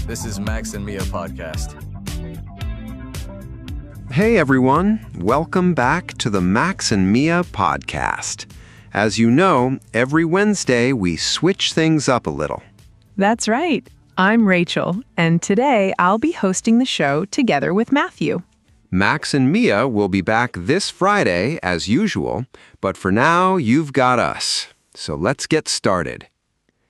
This is Max and Mia podcast. Hey everyone, welcome back to the Max and Mia podcast. As you know, every Wednesday we switch things up a little. That's right. I'm Rachel, and today I'll be hosting the show together with Matthew. Max and Mia will be back this Friday as usual, but for now you've got us. So let's get started.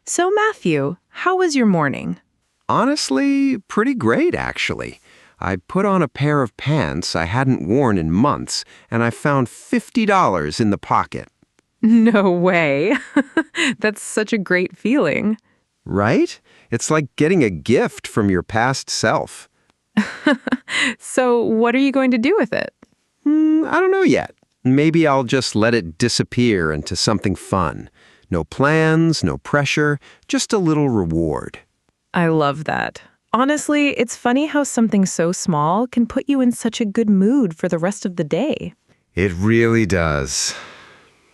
So Matthew, how was your morning? Honestly, pretty great actually. I put on a pair of pants I hadn't worn in months, and I found $50 in the pocket. No way. That's such a great feeling. Right? It's like getting a gift from your past self. So what are you going to do with it? I don't know yet. Maybe I'll just let it disappear into something fun. No plans, no pressure, just a little reward. I love that. Honestly, it's funny how something so small can put you in such a good mood for the rest of the day. It really does.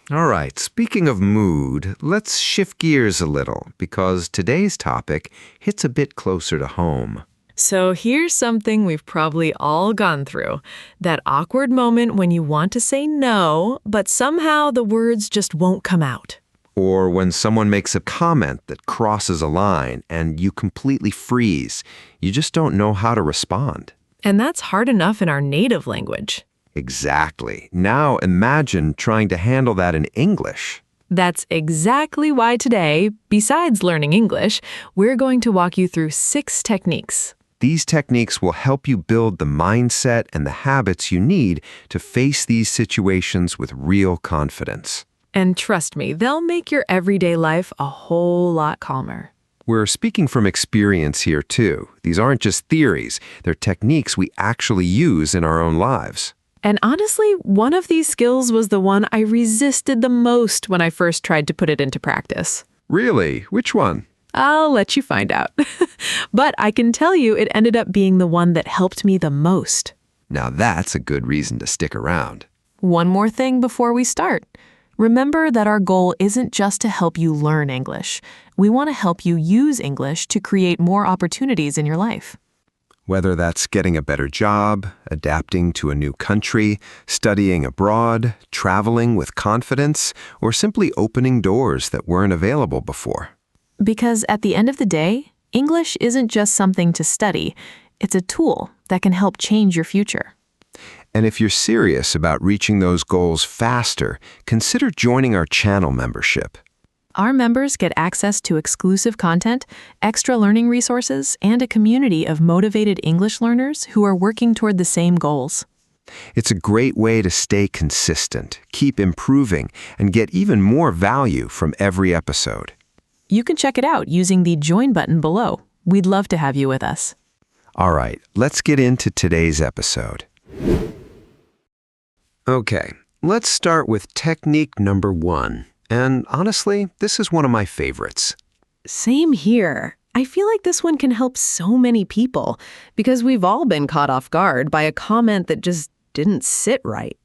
All right, speaking of mood, let's shift gears a little because today's topic hits a bit closer to home. So here's something we've probably all gone through. That awkward moment when you want to say no, but somehow the words just won't come out. Or when someone makes a comment that crosses a line and you completely freeze. You just don't know how to respond. And that's hard enough in our native language. Exactly. Now imagine trying to handle that in English. That's exactly why today, besides learning English, we're going to walk you through 6 techniques. These techniques will help you build the mindset and the habits you need to face these situations with real confidence. And trust me, they'll make your everyday life a whole lot calmer. We're speaking from experience here, too. These aren't just theories. They're techniques we actually use in our own lives. And honestly, one of these skills was the one I resisted the most when I first tried to put it into practice. Really? Which one? I'll let you find out. But I can tell you it ended up being the one that helped me the most. Now that's a good reason to stick around. One more thing before we start. Remember that our goal isn't just to help you learn English. We want to help you use English to create more opportunities in your life. Whether that's getting a better job, adapting to a new country, studying abroad, traveling with confidence, or simply opening doors that weren't available before. Because at the end of the day, English isn't just something to study. It's a tool that can help change your future. And if you're serious about reaching those goals faster, consider joining our channel membership. Our members get access to exclusive content, extra learning resources, and a community of motivated English learners who are working toward the same goals. It's a great way to stay consistent, keep improving, and get even more value from every episode. You can check it out using the Join button below. We'd love to have you with us. All right, let's get into today's episode. Okay, let's start with technique number 1. And honestly, this is one of my favorites. Same here. I feel like this one can help so many people because we've all been caught off guard by a comment that just didn't sit right.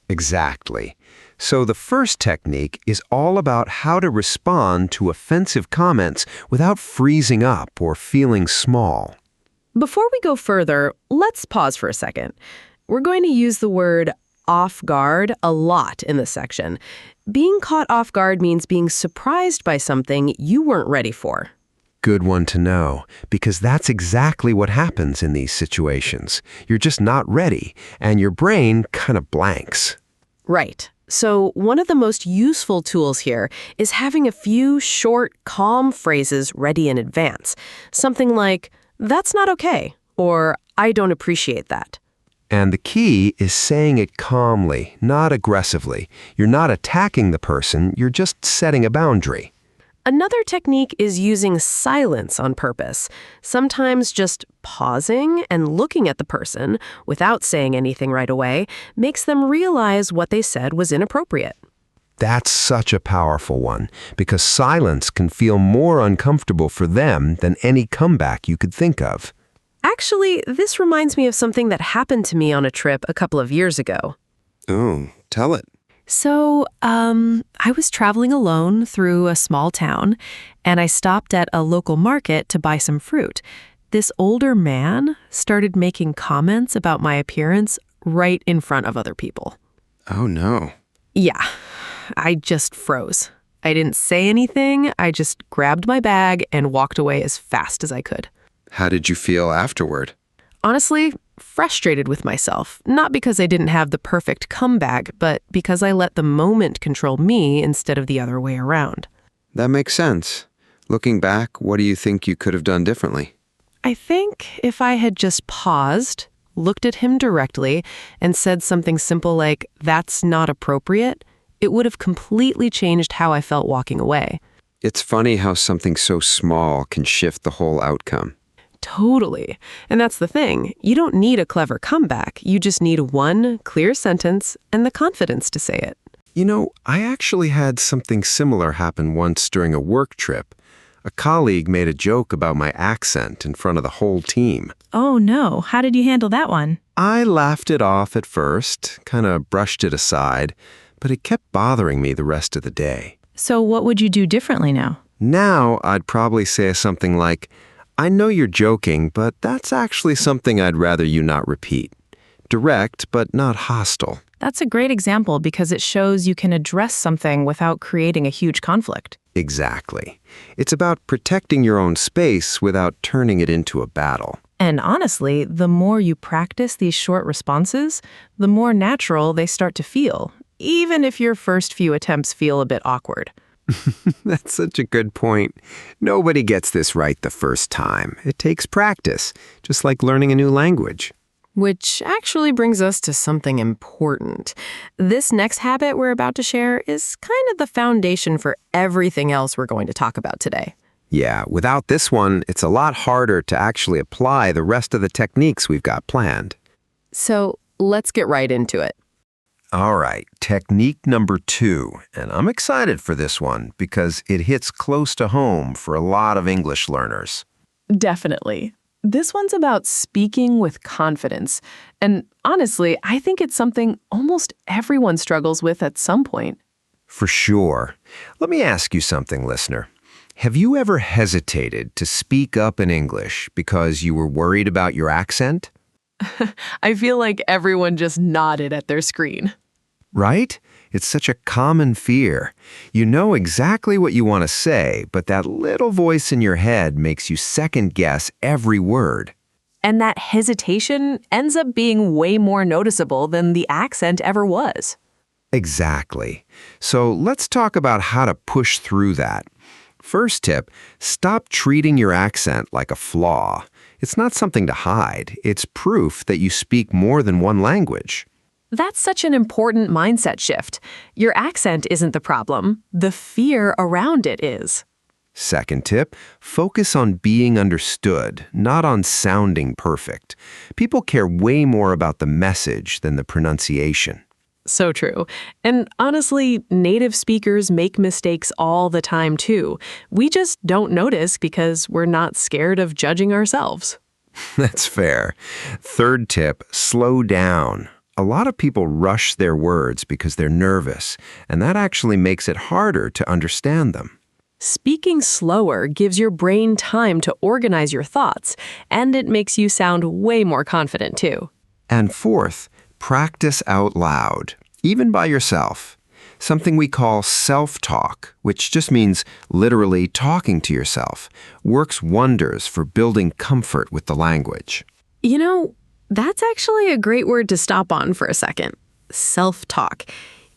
Exactly. So the first technique is all about how to respond to offensive comments without freezing up or feeling small. Before we go further, let's pause for a second. We're going to use the word off guard a lot in this section. Being caught off guard means being surprised by something you weren't ready for. Good one to know, because that's exactly what happens in these situations. You're just not ready, and your brain kind of blanks. Right. So one of the most useful tools here is having a few short, calm phrases ready in advance. Something like, "That's not okay," or "I don't appreciate that." And the key is saying it calmly, not aggressively. You're not attacking the person, you're just setting a boundary. Another technique is using silence on purpose. Sometimes just pausing and looking at the person without saying anything right away makes them realize what they said was inappropriate. That's such a powerful one, because silence can feel more uncomfortable for them than any comeback you could think of. Actually, this reminds me of something that happened to me on a trip a couple of years ago. Oh, tell it. So, I was traveling alone through a small town, and I stopped at a local market to buy some fruit. This older man started making comments about my appearance right in front of other people. Oh, no. Yeah, I just froze. I didn't say anything. I just grabbed my bag and walked away as fast as I could. How did you feel afterward? Honestly, frustrated with myself. Not because I didn't have the perfect comeback, but because I let the moment control me instead of the other way around. That makes sense. Looking back, what do you think you could have done differently? I think if I had just paused, looked at him directly, and said something simple like, "That's not appropriate," it would have completely changed how I felt walking away. It's funny how something so small can shift the whole outcome. Totally. And that's the thing. You don't need a clever comeback. You just need one clear sentence and the confidence to say it. You know, I actually had something similar happen once during a work trip. A colleague made a joke about my accent in front of the whole team. Oh no, how did you handle that one? I laughed it off at first, kind of brushed it aside, but it kept bothering me the rest of the day. So what would you do differently now? Now, I'd probably say something like, "I know you're joking, but that's actually something I'd rather you not repeat." Direct, but not hostile. That's a great example because it shows you can address something without creating a huge conflict. Exactly. It's about protecting your own space without turning it into a battle. And honestly, the more you practice these short responses, the more natural they start to feel, even if your first few attempts feel a bit awkward. That's such a good point. Nobody gets this right the first time. It takes practice, just like learning a new language. Which actually brings us to something important. This next habit we're about to share is kind of the foundation for everything else we're going to talk about today. Yeah, without this one, it's a lot harder to actually apply the rest of the techniques we've got planned. So let's get right into it. All right, technique number 2, and I'm excited for this one because it hits close to home for a lot of English learners. Definitely. This one's about speaking with confidence. And honestly, I think it's something almost everyone struggles with at some point. For sure. Let me ask you something, listener. Have you ever hesitated to speak up in English because you were worried about your accent? I feel like everyone just nodded at their screen. Right? It's such a common fear. You know exactly what you want to say, but that little voice in your head makes you second-guess every word. And that hesitation ends up being way more noticeable than the accent ever was. Exactly. So let's talk about how to push through that. First tip, stop treating your accent like a flaw. It's not something to hide. It's proof that you speak more than one language. That's such an important mindset shift. Your accent isn't the problem. The fear around it is. Second tip, focus on being understood, not on sounding perfect. People care way more about the message than the pronunciation. So true. And honestly, native speakers make mistakes all the time too. We just don't notice because we're not scared of judging ourselves. That's fair. Third tip, slow down. A lot of people rush their words because they're nervous, and that actually makes it harder to understand them. Speaking slower gives your brain time to organize your thoughts, and it makes you sound way more confident too. And fourth, practice out loud, even by yourself. Something we call self-talk, which just means literally talking to yourself, works wonders for building comfort with the language. You know, that's actually a great word to stop on for a second. Self-talk.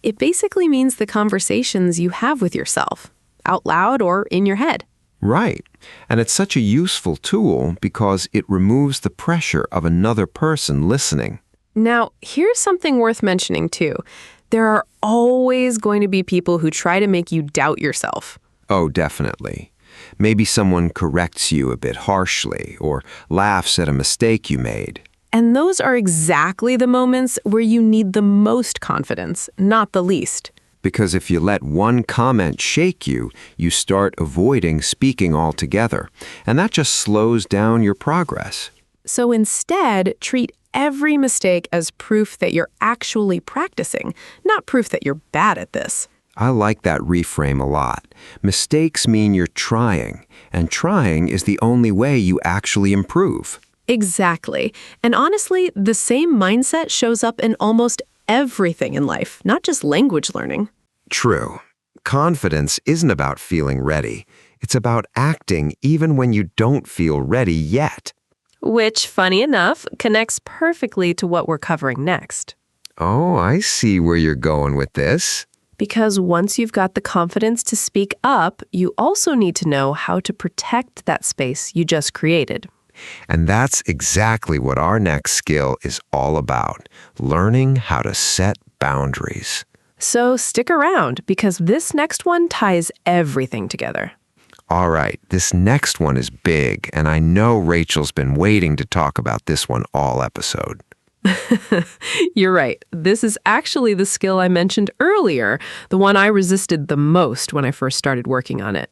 It basically means the conversations you have with yourself, out loud or in your head. Right. And it's such a useful tool because it removes the pressure of another person listening. Now, here's something worth mentioning too. There are always going to be people who try to make you doubt yourself. Oh, definitely. Maybe someone corrects you a bit harshly or laughs at a mistake you made. And those are exactly the moments where you need the most confidence, not the least. Because if you let one comment shake you, you start avoiding speaking altogether. And that just slows down your progress. So instead, treat every mistake as proof that you're actually practicing, not proof that you're bad at this. I like that reframe a lot. Mistakes mean you're trying, and trying is the only way you actually improve. Exactly. And honestly, the same mindset shows up in almost everything in life, not just language learning. True. Confidence isn't about feeling ready. It's about acting even when you don't feel ready yet. Which, funny enough, connects perfectly to what we're covering next. Oh, I see where you're going with this. Because once you've got the confidence to speak up, you also need to know how to protect that space you just created. And that's exactly what our next skill is all about, learning how to set boundaries. So stick around, because this next one ties everything together. All right, this next one is big, and I know Rachel's been waiting to talk about this one all episode. You're right. This is actually the skill I mentioned earlier, the one I resisted the most when I first started working on it.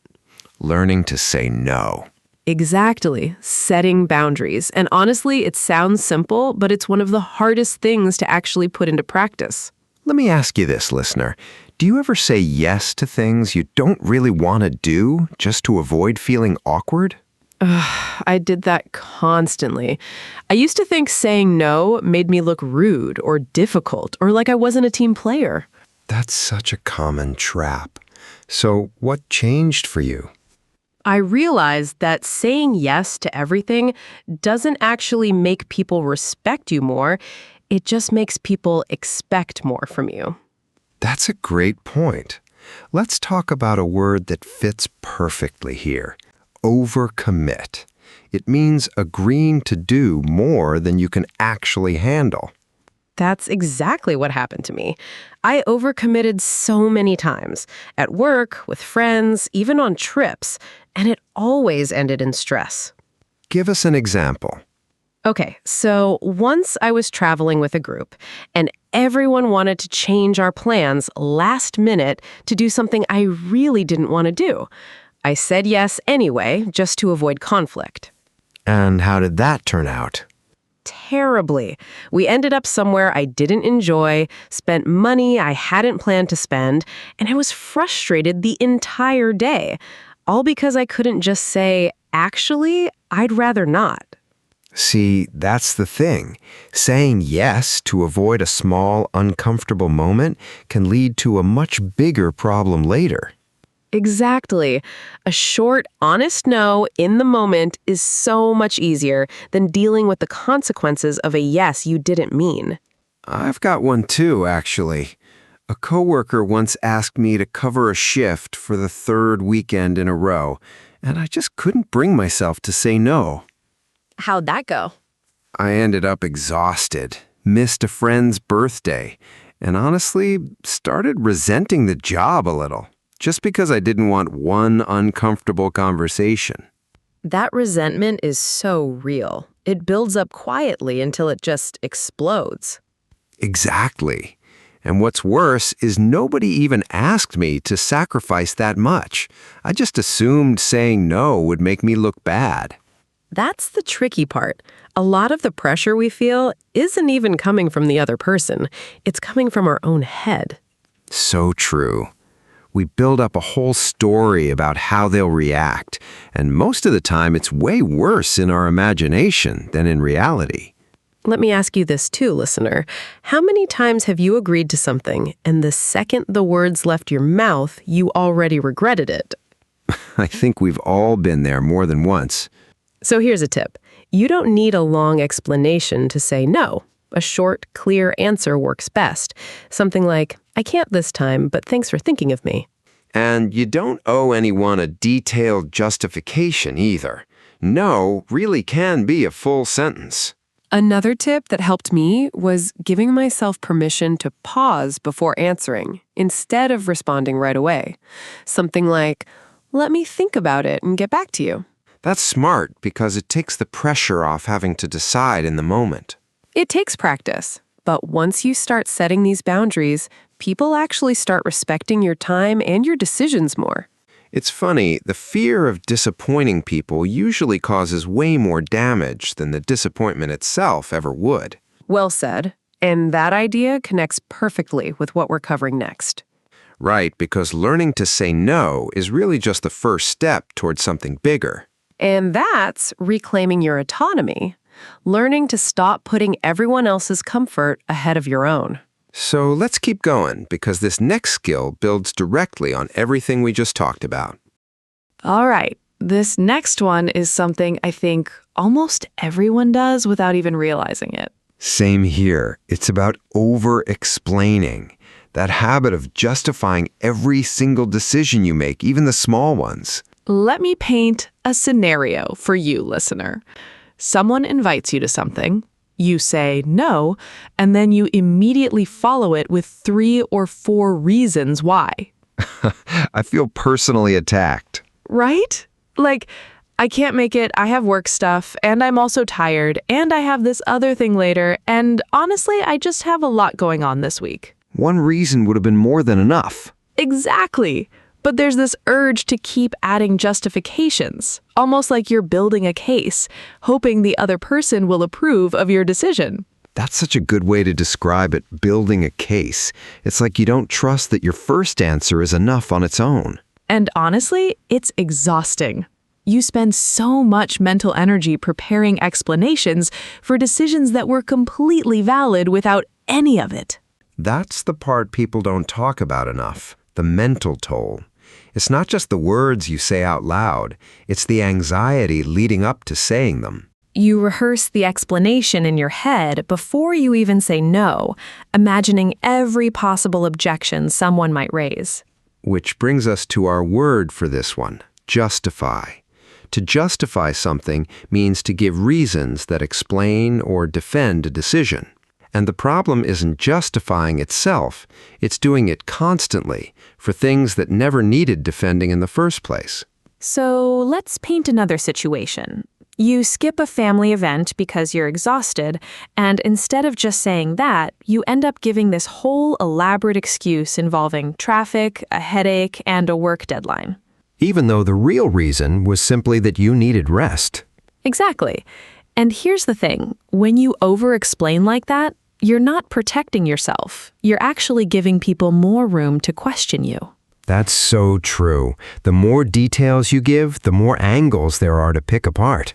Learning to say no. Exactly. Setting boundaries. And honestly, it sounds simple, but it's one of the hardest things to actually put into practice. Let me ask you this, listener. Do you ever say yes to things you don't really want to do just to avoid feeling awkward? I did that constantly. I used to think saying no made me look rude or difficult or like I wasn't a team player. That's such a common trap. So what changed for you? I realized that saying yes to everything doesn't actually make people respect you more. It just makes people expect more from you. That's a great point. Let's talk about a word that fits perfectly here. Overcommit. It means agreeing to do more than you can actually handle. That's exactly what happened to me. I overcommitted so many times, at work, with friends, even on trips, and it always ended in stress. Give us an example. Okay, so once I was traveling with a group, and everyone wanted to change our plans last minute to do something I really didn't want to do. I said yes anyway, just to avoid conflict. And how did that turn out? Terribly. We ended up somewhere I didn't enjoy, spent money I hadn't planned to spend, and I was frustrated the entire day. All because I couldn't just say, actually, I'd rather not. See, that's the thing. Saying yes to avoid a small, uncomfortable moment can lead to a much bigger problem later. Exactly. A short, honest no in the moment is so much easier than dealing with the consequences of a yes you didn't mean. I've got one too, actually. A coworker once asked me to cover a shift for the third weekend in a row, and I just couldn't bring myself to say no. How'd that go? I ended up exhausted, missed a friend's birthday, and honestly started resenting the job a little, just because I didn't want one uncomfortable conversation. That resentment is so real. It builds up quietly until it just explodes. Exactly. And what's worse is nobody even asked me to sacrifice that much. I just assumed saying no would make me look bad. That's the tricky part. A lot of the pressure we feel isn't even coming from the other person. It's coming from our own head. So true. We build up a whole story about how they'll react, and most of the time it's way worse in our imagination than in reality. Let me ask you this too, listener. How many times have you agreed to something, and the second the words left your mouth, you already regretted it? I think we've all been there more than once. So here's a tip. You don't need a long explanation to say no. A short, clear answer works best. Something like, I can't this time, but thanks for thinking of me. And you don't owe anyone a detailed justification either. No really can be a full sentence. Another tip that helped me was giving myself permission to pause before answering, instead of responding right away. Something like, let me think about it and get back to you. That's smart because it takes the pressure off having to decide in the moment. It takes practice, but once you start setting these boundaries, people actually start respecting your time and your decisions more. It's funny, the fear of disappointing people usually causes way more damage than the disappointment itself ever would. Well said. And that idea connects perfectly with what we're covering next. Right, because learning to say no is really just the first step towards something bigger. And that's reclaiming your autonomy, learning to stop putting everyone else's comfort ahead of your own. So let's keep going, because this next skill builds directly on everything we just talked about. All right, this next one is something I think almost everyone does without even realizing it. Same here. It's about over-explaining. That habit of justifying every single decision you make, even the small ones. Let me paint a scenario for you, listener. Someone invites you to something, you say no, and then you immediately follow it with 3 or 4 reasons why. I feel personally attacked. Right? Like, I can't make it, I have work stuff, and I'm also tired, and I have this other thing later, and honestly, I just have a lot going on this week. One reason would have been more than enough. Exactly. But there's this urge to keep adding justifications, almost like you're building a case, hoping the other person will approve of your decision. That's such a good way to describe it, building a case. It's like you don't trust that your first answer is enough on its own. And honestly, it's exhausting. You spend so much mental energy preparing explanations for decisions that were completely valid without any of it. That's the part people don't talk about enough, the mental toll. It's not just the words you say out loud, it's the anxiety leading up to saying them. You rehearse the explanation in your head before you even say no, imagining every possible objection someone might raise. Which brings us to our word for this one, justify. To justify something means to give reasons that explain or defend a decision. And the problem isn't justifying itself, it's doing it constantly for things that never needed defending in the first place. So let's paint another situation. You skip a family event because you're exhausted, and instead of just saying that, you end up giving this whole elaborate excuse involving traffic, a headache, and a work deadline. Even though the real reason was simply that you needed rest. Exactly. And here's the thing, when you over-explain like that, you're not protecting yourself. You're actually giving people more room to question you. That's so true. The more details you give, the more angles there are to pick apart.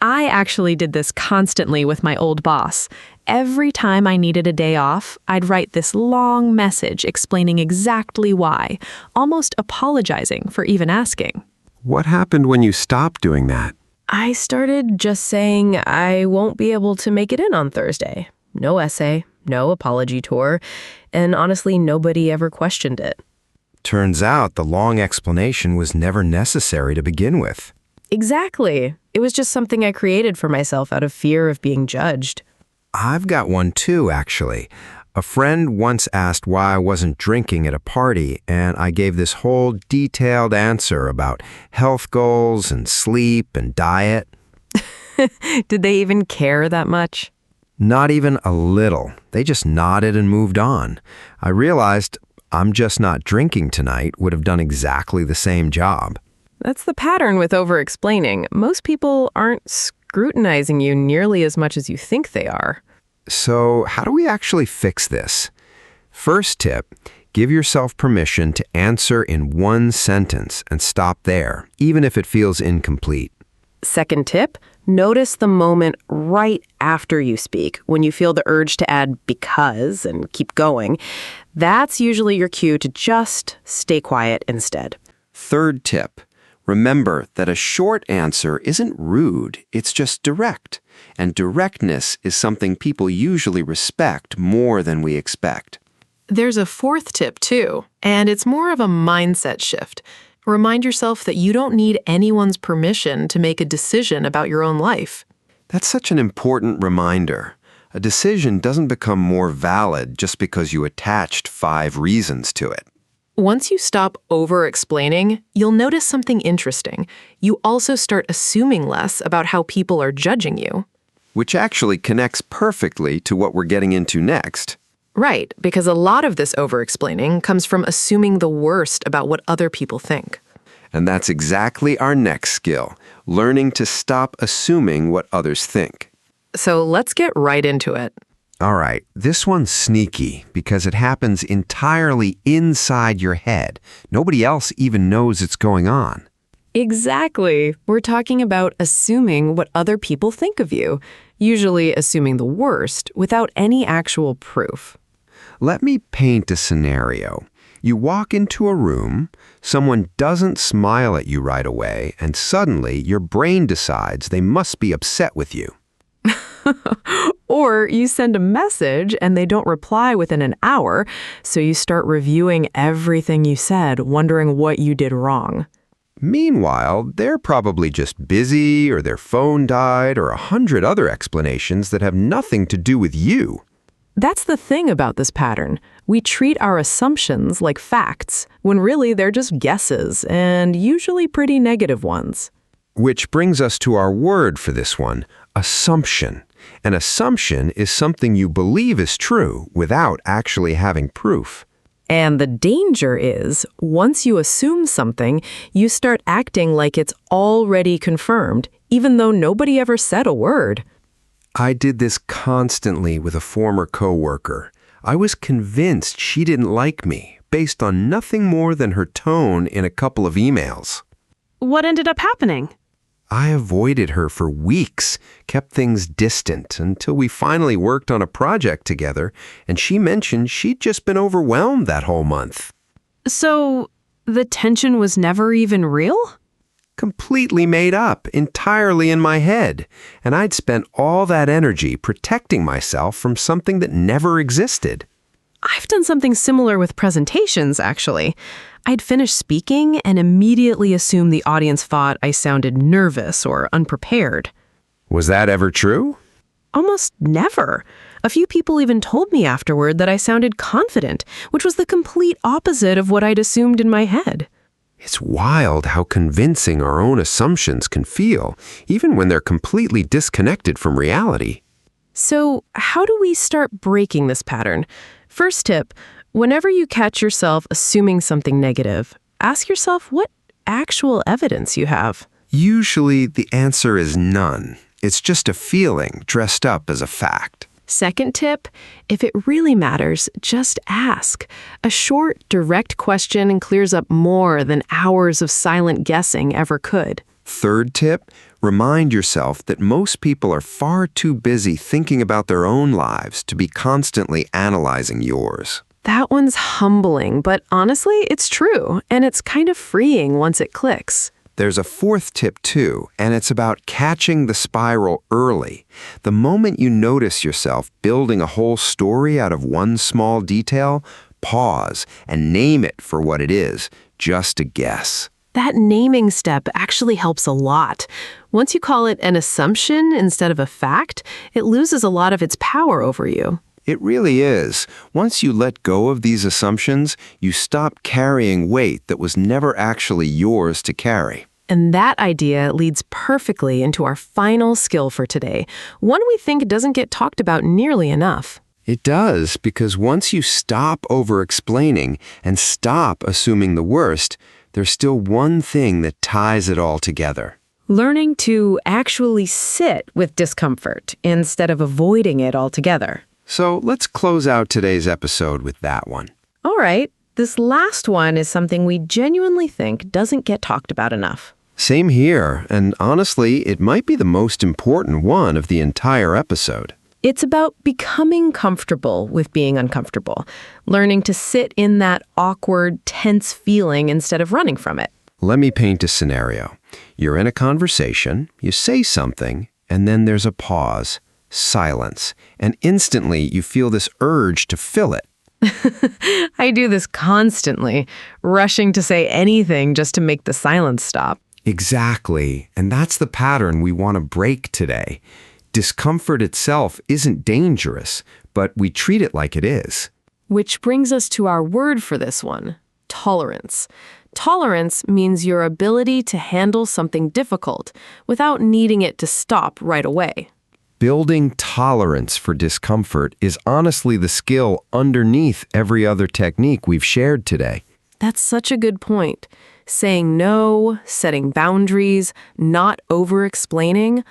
I actually did this constantly with my old boss. Every time I needed a day off, I'd write this long message explaining exactly why, almost apologizing for even asking. What happened when you stopped doing that? I started just saying I won't be able to make it in on Thursday. No essay, no apology tour, and honestly, nobody ever questioned it. Turns out the long explanation was never necessary to begin with. Exactly. It was just something I created for myself out of fear of being judged. I've got one too, actually. A friend once asked why I wasn't drinking at a party, and I gave this whole detailed answer about health goals and sleep and diet. Did they even care that much? Not even a little. They just nodded and moved on. I realized I'm just not drinking tonight would have done exactly the same job. That's the pattern with over-explaining. Most people aren't scrutinizing you nearly as much as you think they are. So how do we actually fix this? First tip, give yourself permission to answer in one sentence and stop there, even if it feels incomplete. Second tip, notice the moment right after you speak when you feel the urge to add because and keep going. That's usually your cue to just stay quiet instead. Third tip, remember that a short answer isn't rude, it's just direct. And directness is something people usually respect more than we expect. There's a fourth tip too, and it's more of a mindset shift. Remind yourself that you don't need anyone's permission to make a decision about your own life. That's such an important reminder. A decision doesn't become more valid just because you attached 5 reasons to it. Once you stop over-explaining, you'll notice something interesting. You also start assuming less about how people are judging you. Which actually connects perfectly to what we're getting into next. Right, because a lot of this over-explaining comes from assuming the worst about what other people think. And that's exactly our next skill, learning to stop assuming what others think. So let's get right into it. All right, this one's sneaky because it happens entirely inside your head. Nobody else even knows it's going on. Exactly. We're talking about assuming what other people think of you, usually assuming the worst without any actual proof. Let me paint a scenario. You walk into a room, someone doesn't smile at you right away, and suddenly your brain decides they must be upset with you. Or you send a message and they don't reply within an hour, so you start reviewing everything you said, wondering what you did wrong. Meanwhile, they're probably just busy, or their phone died, or 100 other explanations that have nothing to do with you. That's the thing about this pattern. We treat our assumptions like facts, when really they're just guesses, and usually pretty negative ones. Which brings us to our word for this one, assumption. An assumption is something you believe is true without actually having proof. And the danger is, once you assume something, you start acting like it's already confirmed, even though nobody ever said a word. I did this constantly with a former coworker. I was convinced she didn't like me, based on nothing more than her tone in a couple of emails. What ended up happening? I avoided her for weeks, kept things distant, until we finally worked on a project together, and she mentioned she'd just been overwhelmed that whole month. So, the tension was never even real? Completely made up, entirely in my head, and I'd spent all that energy protecting myself from something that never existed. I've done something similar with presentations, actually. I'd finish speaking and immediately assume the audience thought I sounded nervous or unprepared. Was that ever true? Almost never. A few people even told me afterward that I sounded confident, which was the complete opposite of what I'd assumed in my head. It's wild how convincing our own assumptions can feel, even when they're completely disconnected from reality. So, how do we start breaking this pattern? First tip, whenever you catch yourself assuming something negative, ask yourself what actual evidence you have. Usually, the answer is none. It's just a feeling dressed up as a fact. Second tip, if it really matters, just ask. A short, direct question clears up more than hours of silent guessing ever could. Third tip, remind yourself that most people are far too busy thinking about their own lives to be constantly analyzing yours. That one's humbling, but honestly, it's true, and it's kind of freeing once it clicks. There's a fourth tip too, and it's about catching the spiral early. The moment you notice yourself building a whole story out of one small detail, pause and name it for what it is, just a guess. That naming step actually helps a lot. Once you call it an assumption instead of a fact, it loses a lot of its power over you. It really is. Once you let go of these assumptions, you stop carrying weight that was never actually yours to carry. And that idea leads perfectly into our final skill for today, one we think doesn't get talked about nearly enough. It does, because once you stop over-explaining and stop assuming the worst, there's still one thing that ties it all together. Learning to actually sit with discomfort instead of avoiding it altogether. So let's close out today's episode with that one. All right, this last one is something we genuinely think doesn't get talked about enough. Same here, and honestly, it might be the most important one of the entire episode. It's about becoming comfortable with being uncomfortable, learning to sit in that awkward, tense feeling instead of running from it. Let me paint a scenario. You're in a conversation, you say something, and then there's a pause, silence, and instantly you feel this urge to fill it. I do this constantly, rushing to say anything just to make the silence stop. Exactly, and that's the pattern we want to break today. Discomfort itself isn't dangerous, but we treat it like it is. Which brings us to our word for this one, tolerance. Tolerance means your ability to handle something difficult without needing it to stop right away. Building tolerance for discomfort is honestly the skill underneath every other technique we've shared today. That's such a good point. Saying no, setting boundaries, not over-explaining,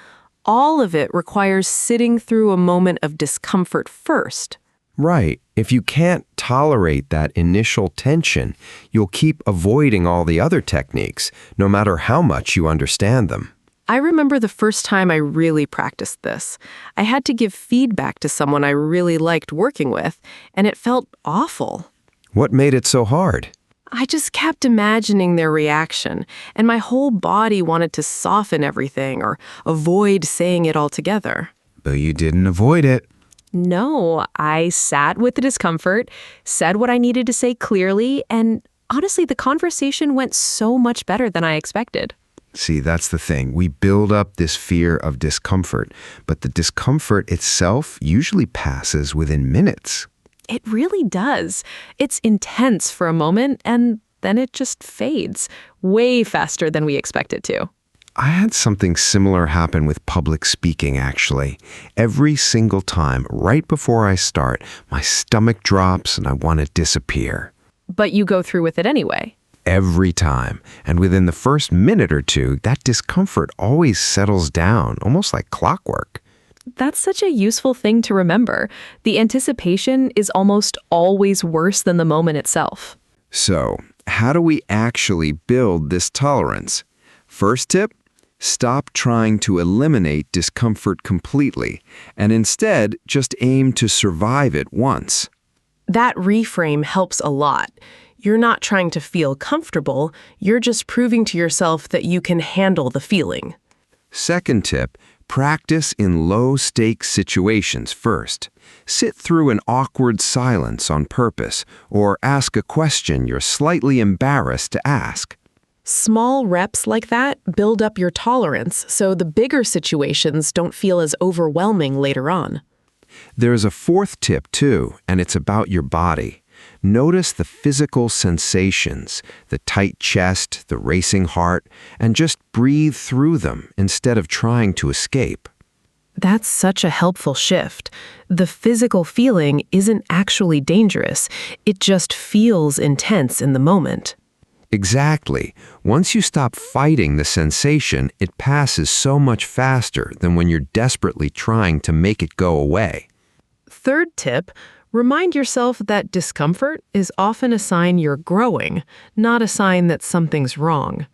all of it requires sitting through a moment of discomfort first. Right. If you can't tolerate that initial tension, you'll keep avoiding all the other techniques, no matter how much you understand them. I remember the first time I really practiced this. I had to give feedback to someone I really liked working with, and it felt awful. What made it so hard? I just kept imagining their reaction, and my whole body wanted to soften everything or avoid saying it altogether. But you didn't avoid it. No, I sat with the discomfort, said what I needed to say clearly, and honestly, the conversation went so much better than I expected. See, that's the thing. We build up this fear of discomfort, but the discomfort itself usually passes within minutes. It really does. It's intense for a moment, and then it just fades way faster than we expect it to. I had something similar happen with public speaking, actually. Every single time, right before I start, my stomach drops and I want to disappear. But you go through with it anyway. Every time. And within the first minute or two, that discomfort always settles down, almost like clockwork. That's such a useful thing to remember. The anticipation is almost always worse than the moment itself. So, how do we actually build this tolerance? First tip, stop trying to eliminate discomfort completely, and instead just aim to survive it once. That reframe helps a lot. You're not trying to feel comfortable, you're just proving to yourself that you can handle the feeling. Second tip, practice in low-stakes situations first. Sit through an awkward silence on purpose, or ask a question you're slightly embarrassed to ask. Small reps like that build up your tolerance so the bigger situations don't feel as overwhelming later on. There's a fourth tip too, and it's about your body. Notice the physical sensations, the tight chest, the racing heart, and just breathe through them instead of trying to escape. That's such a helpful shift. The physical feeling isn't actually dangerous. It just feels intense in the moment. Exactly. Once you stop fighting the sensation, it passes so much faster than when you're desperately trying to make it go away. Third tip, remind yourself that discomfort is often a sign you're growing, not a sign that something's wrong.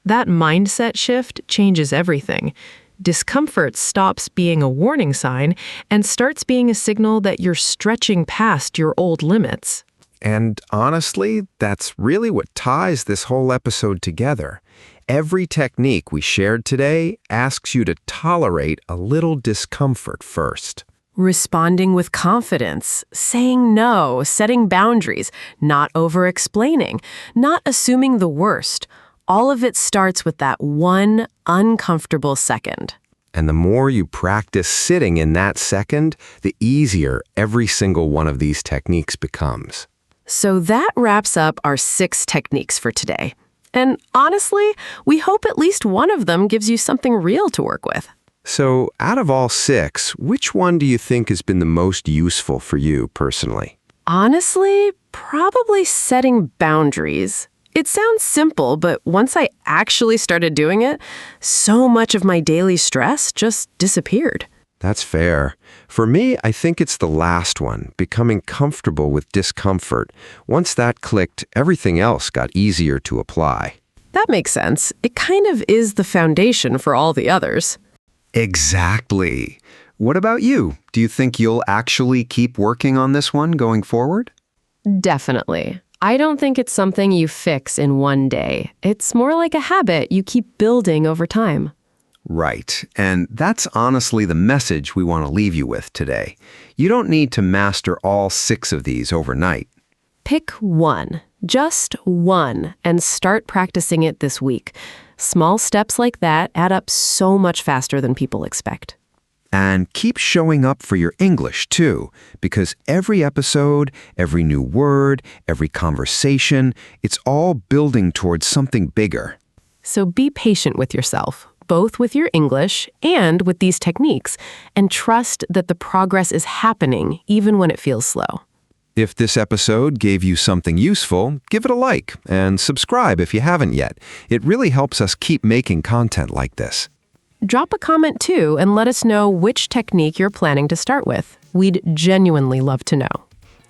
That mindset shift changes everything. Discomfort stops being a warning sign and starts being a signal that you're stretching past your old limits. And honestly, that's really what ties this whole episode together. Every technique we shared today asks you to tolerate a little discomfort first. Responding with confidence, saying no, setting boundaries, not over-explaining, not assuming the worst. All of it starts with that one uncomfortable second. And the more you practice sitting in that second, the easier every single one of these techniques becomes. So that wraps up our 6 techniques for today. And honestly, we hope at least one of them gives you something real to work with. So, out of all 6, which one do you think has been the most useful for you personally? Honestly, probably setting boundaries. It sounds simple, but once I actually started doing it, so much of my daily stress just disappeared. That's fair. For me, I think it's the last one, becoming comfortable with discomfort. Once that clicked, everything else got easier to apply. That makes sense. It kind of is the foundation for all the others. Exactly. What about you? Do you think you'll actually keep working on this one going forward? Definitely. I don't think it's something you fix in one day. It's more like a habit you keep building over time. Right. And that's honestly the message we want to leave you with today. You don't need to master all 6 of these overnight. Pick one, just one, and start practicing it this week. Small steps like that add up so much faster than people expect. And keep showing up for your English, too, because every episode, every new word, every conversation, it's all building towards something bigger. So be patient with yourself, both with your English and with these techniques, and trust that the progress is happening even when it feels slow. If this episode gave you something useful, give it a like and subscribe if you haven't yet. It really helps us keep making content like this. Drop a comment too and let us know which technique you're planning to start with. We'd genuinely love to know.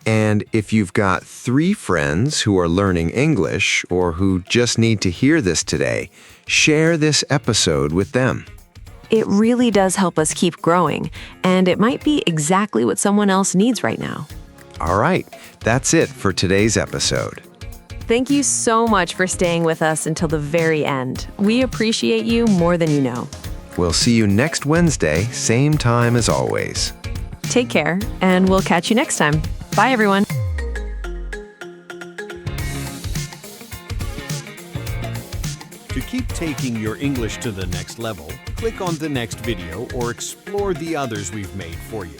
And if you've got 3 friends who are learning English or who just need to hear this today, share this episode with them. It really does help us keep growing, and it might be exactly what someone else needs right now. All right, that's it for today's episode. Thank you so much for staying with us until the very end. We appreciate you more than you know. We'll see you next Wednesday, same time as always. Take care, and we'll catch you next time. Bye, everyone. To keep taking your English to the next level, click on the next video or explore the others we've made for you.